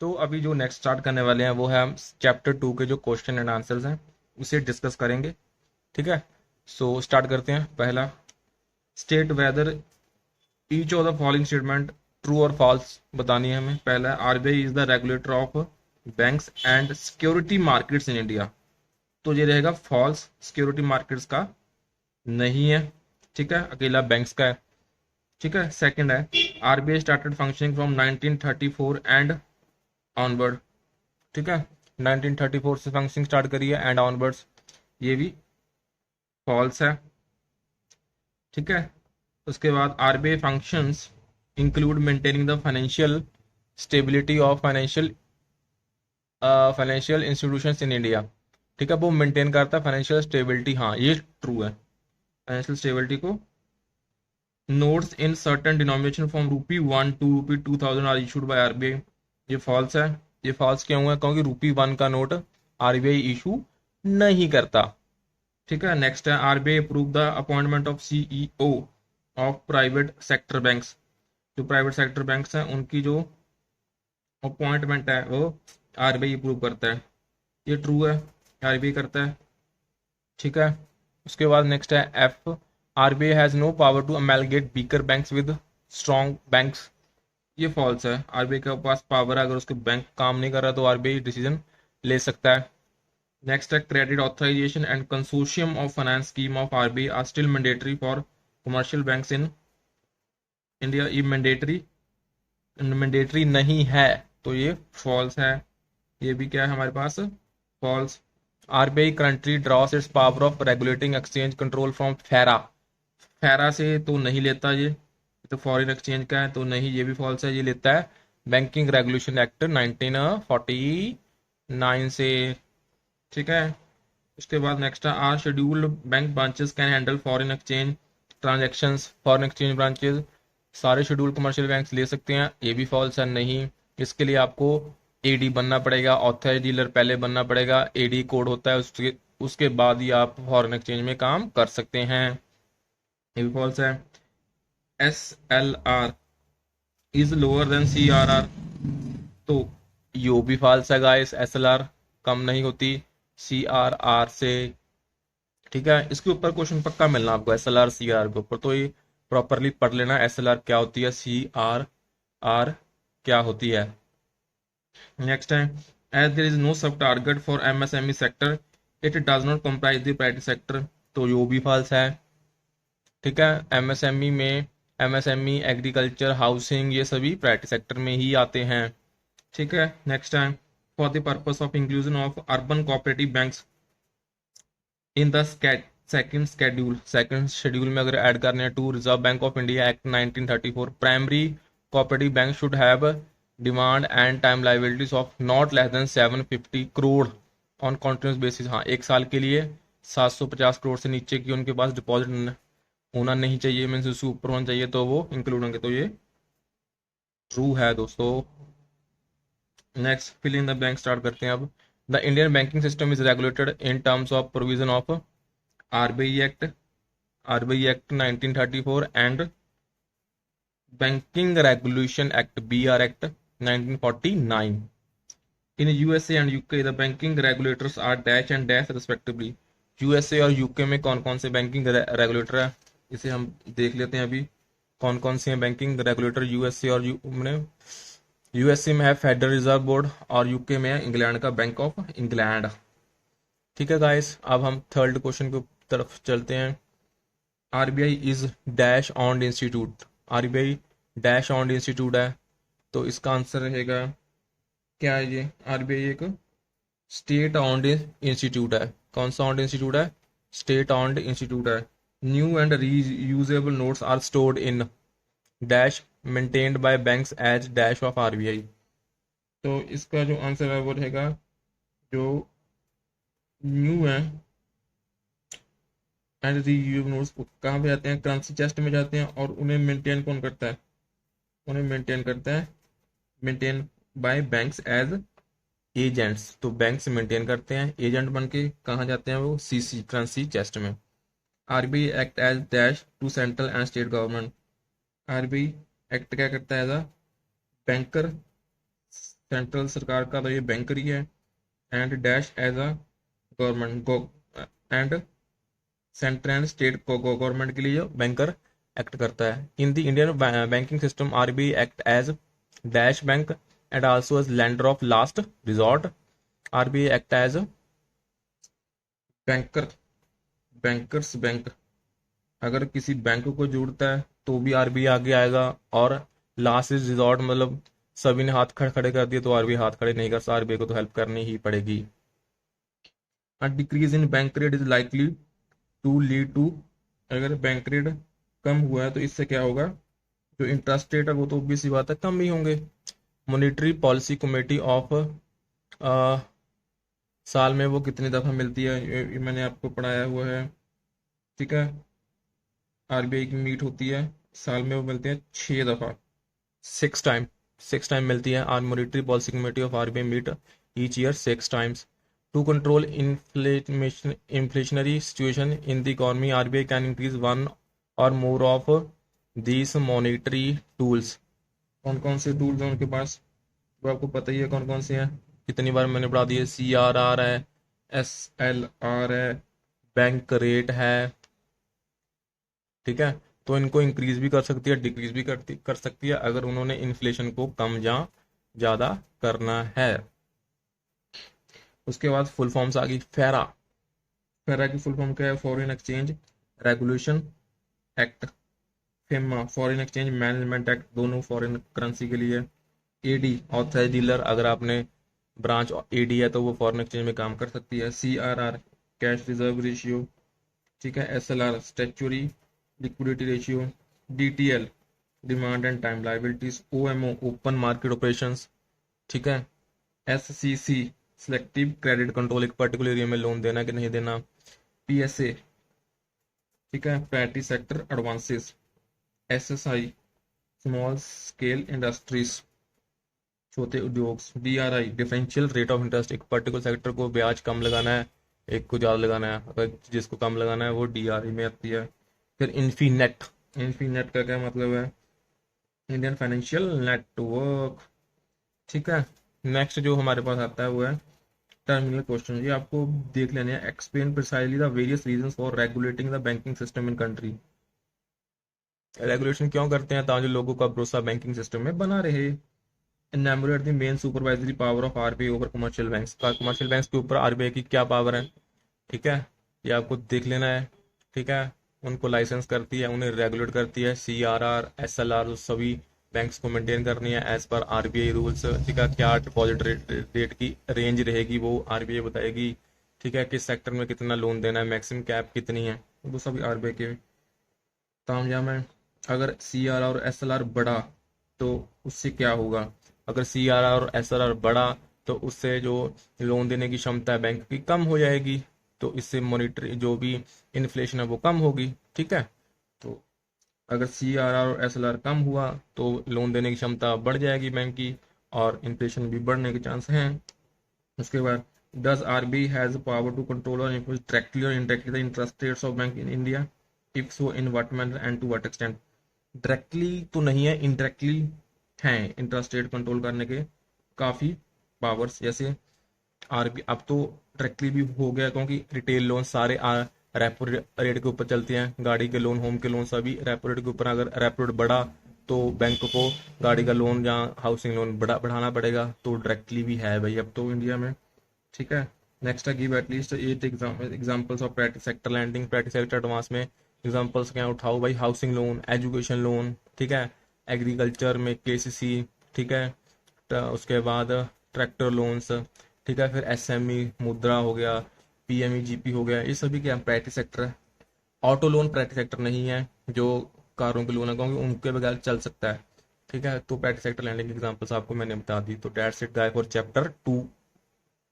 तो अभी जो नेक्स्ट स्टार्ट करने वाले हैं वो है हम चैप्टर 2 के जो क्वेश्चन एंड आंसर्स हैं उसे डिस्कस करेंगे। ठीक है, सो स्टार्ट करते हैं। पहला, state whether each of the following statement true और फॉल्स बतानी है हमें। पहला है RBI is the regulator of banks and security markets in India. तो ये रहेगा फॉल्स, सिक्योरिटी मार्केट्स का नहीं है। ठीक है, अकेला बैंक्स का है। ठीक है, सेकंड है RBI started functioning from 1934 and onward. ठीक है, 1934 से फंक्शनिंग स्टार्ट करी है एंड ऑनवर्ड्स, ये भी फॉल्स है। ठीक है, उसके बाद RBI functions include maintaining the financial stability of financial institutions in India. ठीक है, वो मेंटेन करता है फाइनेंशियल स्टेबिलिटी, हाँ ये ट्रू है। फाइनेंशियल स्टेबिलिटी को notes in certain denomination from ₹1 to ₹2000 are issued by RBI, ये फॉल्स है। ये फॉल्स क्यों हुआ? क्योंकि ₹1 का नोट आरबीआई इशू नहीं करता। ठीक है, नेक्स्ट है RBI approve the appointment of CEO of private sector banks. जो प्राइवेट सेक्टर बैंक्स हैं उनकी जो अपॉइंटमेंट है वो आरबीआई अप्रूव करता है, ये ट्रू है, आरबीआई करता है। ठीक है, उसके बाद नेक्स्ट है F, RBI has no power to amalgamate weaker banks with strong banks. ये फॉल्स है, आरबीआई के पास पावर है, अगर उसके बैंक काम नहीं कर रहा तो आरबीआई डिसीजन ले सकता है। नेक्स्ट है credit authorisation and consortium of finance scheme of RBI are still mandatory for commercial banks in India. ये मैंडेटरी मैंडेटरी नहीं है, तो ये फॉल्स है। ये भी क्या है हमारे पास? False. RBI currently draws its power of regulating exchange control from FERA. FERA से तो नहीं लेता ये तो फॉरेन एक्सचेंज का है, तो नहीं, ये भी फॉल्स है। ये लेता है बैंकिंग रेगुलेशन एक्ट 1949 से। ठीक है, उसके बाद नेक्स्ट है are scheduled bank branches can handle foreign exchange transactions. Foreign exchange branches सारे शेड्यूल कमर्शियल बैंक्स ले सकते हैं, ये भी फॉल्स है, नहीं। इसके लिए आपको एडी बनना पड़ेगा, ऑथराइज डीलर पहले बनना पड़ेगा, एडी कोड होता है, उसके उसके बाद ही आप फॉरेन एक्सचेंज में काम कर सकते हैं, ये भी फॉल्स है। S L R is lower than C R R, तो यो भी फॉल्स है गाइस, एस एल आर कम नहीं होती सी आर आर से। ठीक है, इसके ऊपर क्वेश्चन पक्का मिलना आपको, S L R C R के ऊपर, तो ये प्रॉपरली पढ़ लेना, एस एल आर क्या होती है, सी आर आर क्या होती है। नेक्स्ट है एज देयर इज नो सब target for MSME sector it does not comprise the private sector, तो यो भी फॉल्स है। ठीक है, एमएसएमई में एमएसएमई एग्रीकल्चर हाउसिंग ये सभी प्राइवेट सेक्टर में ही आते हैं। ठीक है, नेक्स्ट है for the purpose of inclusion of urban cooperative banks in the second schedule में अगर ऐड करने हैं to Reserve Bank of India Act 1934, primary cooperative bank should have demand and time liabilities of not less than 750 crore on continuous basis. हाँ, एक साल के लिए 750 करोड़ से नीचे की उनके पास डिपॉजिट होना नहीं चाहिए, मीन्स उससे ऊपर होना चाहिए, तो वो इंक्लूड होंगे, तो ये ट्रू है दोस्तों। Next fill in the bank start करते हैं अब। The Indian banking system is regulated in terms of provision of RBI Act 1934 and Banking Regulation Act BR Act 1949। In USA and UK the banking regulators are dash and dash respectively. USA और UK में कौन कौन से banking regulator है, इसे हम देख लेते हैं अभी। कौन कौन से हैं बैंकिंग रेगुलेटर यूएसए और यूएसए में है फेडरल रिजर्व बोर्ड और यूके में है इंग्लैंड का बैंक ऑफ इंग्लैंड। ठीक है गाइस, अब हम थर्ड क्वेश्चन की तरफ चलते हैं। RBI is dash owned institute. RBI dash owned institute है, तो इसका आंसर रहेगा क्या है? ये आरबीआई एक स्टेट ऑन्ड इंस्टीट्यूट है। कौन सा ऑन्ड इंस्टीट्यूट है? स्टेट ऑन्ड इंस्टीट्यूट है। New and reusable notes are stored in dash maintained by banks as dash of RBI. तो इसका जो आंसर है वो रहेगा जो न्यू है एंड रीयूजेबल नोट्स कहाँ पे जाते हैं? करेंसी चेस्ट में जाते हैं, और उन्हें मेंटेन कौन करता है? उन्हें मेंटेन करता है maintain by banks as agents, तो बैंक्स मेंटेन करते हैं, एजेंट बन के कहाँ जाते हैं वो? सीसी करेंसी चेस्ट में। RBI act as dash to central and state government. RBI act क्या करता है? एज अ बैंकर सेंट्रल सरकार का तो ये बैंकर ही है। And dash as a government go and central and state government के लिए जो बैंकर एक्ट करता है। In the Indian banking system RBI act as dash bank and also as lender of last resort. RBI act as banker, banker's bank, अगर किसी bank को जोड़ता है तो भी आरबीआई आगे आएगा। और लास्ट रिजॉर्ट मतलब सभी ने हाथ खड़े खड़े कर दिए तो आरबीआई हाथ खड़े नहीं कर सकता, आरबीआई को तो हेल्प करनी ही पड़ेगी। A decrease in bank rate is likely to lead to, अगर बैंक रेट कम हुआ है तो इससे क्या होगा, जो इंटरेस्ट रेट है वो तो obvious सी बात है कम ही होंगे। मॉनेटरी पॉलिसी कमेटी ऑफ साल में वो कितनी दफ़ा मिलती है, ये मैंने आपको पढ़ाया हुआ है। ठीक है, आरबीआई की मीट होती है साल में, वो मिलते हैं 6 दफ़ा, 6 टाइम, 6 टाइम मिलती है। Are monetary policy committee of RBI meet each year 6 times to control inflationary situation in the economy. RBI can increase one or more of these monetary tools. कौन कौन से टूल्स हैं उनके पास, वो आपको पता ही है कौन कौन से हैं, कितनी बार मैंने पढ़ा दिए। CRR है, SLR है, बैंक रेट है। ठीक है, तो इनको इंक्रीज भी कर सकती है, डिक्रीज भी कर सकती है अगर उन्होंने इन्फ्लेशन को कम या ज़्यादा करना है। उसके बाद फुल फॉर्म्स आ गई। फेरा, फेरा की फुल फॉर्म क्या है, foreign exchange regulation act. FEMA, foreign exchange management act, दोनों फॉरेन करेंसी के लिए। एडी, ऑथराइज डीलर, अगर आपने ब्रांच एडी है तो वो फॉरेन एक्सचेंज में काम कर सकती है। CRR, cash reserve ratio. ठीक है, SLR, statutory liquidity ratio. DTL, demand and time liabilities. OMO, open market operations. ठीक है, SCC, सिलेक्टिव क्रेडिट कंट्रोल, एक पर्टिकुलर एरिया में लोन देना कि नहीं देना। PSA, ठीक है, priority sector advances. SSI, small scale industries, छोटे उद्योग। DRI, differential rate of interest, एक पर्टिकुलर सेक्टर को ब्याज कम लगाना है, एक को ज़्यादा लगाना है, अगर जिसको कम लगाना है वो DRI में आती है। फिर इन्फीनेट, इन्फीनेट का क्या मतलब है, इंडियन फाइनेंशियल नेटवर्क। ठीक है, नेक्स्ट जो हमारे पास आता है वो है टर्मिनल क्वेश्चन। ये आपको देख लेने हैं। Explain precisely the various reasons for regulating the banking system in country. Regulation क्यों करते हैं, ताकि लोगों का भरोसा बैंकिंग सिस्टम में बना रहे। Enumerate the main supervisory power of RBI over commercial banks, का कमर्शियल बैंक्स के ऊपर आरबीआई की क्या पावर है। ठीक है, ये आपको देख लेना है। ठीक है, उनको लाइसेंस करती है, उन्हें रेगुलेट करती है। CRR, SLR सभी बैंक्स को मेंटेन करनी है एज पर आरबीआई रूल्स। ठीक है, क्या डिपॉजिट रेट की रेंज रहेगी वो आरबीआई बताएगी। ठीक है, किस सेक्टर में कितना लोन देना है, मैक्सिमम कैप कितनी है, वो सभी आरबीआई के तामझाम है। अगर CRR और SLR बढ़ा तो उससे क्या होगा, अगर CRR और SLR बढ़ा तो उससे जो लोन देने की क्षमता है बैंक की कम हो जाएगी, तो इससे मॉनिटरी जो भी इन्फ्लेशन है वो कम होगी। ठीक है, तो अगर CRR और SLR कम हुआ तो लोन देने की क्षमता बढ़ जाएगी बैंक की, और इन्फ्लेशन भी बढ़ने के चांस हैं। उसके बाद does RBI has power to control और इन्फ्लुएंस डायरेक्टली और indirectly the interest rates of bank in India, if so in what manner and to what extent. Directly तो नहीं है, इनडायरेक्टली हैं इंटरेस्ट रेट कंट्रोल करने के काफ़ी पावर्स। जैसे आरबी अब तो डायरेक्टली भी हो गया, क्योंकि रिटेल लोन सारे रेपो रेट के ऊपर चलते हैं। गाड़ी के लोन, होम के लोन सभी रेपो रेट के ऊपर। अगर रेपो रेट बढ़ा तो बैंक को गाड़ी का लोन या हाउसिंग लोन बढ़ाना पड़ेगा, तो डायरेक्टली भी है भाई अब तो इंडिया में। ठीक है, नेक्स्ट है give at least 8 examples of private sector lending. Private sector advance में एग्जांपल्स क्या उठाओ भाई, हाउसिंग लोन, एजुकेशन लोन। ठीक है, एग्रीकल्चर में KCC। ठीक है, उसके बाद ट्रैक्टर लोन्स। ठीक है, फिर SME मुद्रा हो गया, PMEGP हो गया, ये सभी क्या प्राइवेट सेक्टर है। ऑटो लोन प्राइवेट सेक्टर नहीं है, जो कारों के लोन है, क्योंकि उनके बगैर चल सकता है। ठीक है, तो प्राइवेट सेक्टर लैंडिंग एग्जांपल्स आपको मैंने बता दी। तो that's it guys for chapter 2।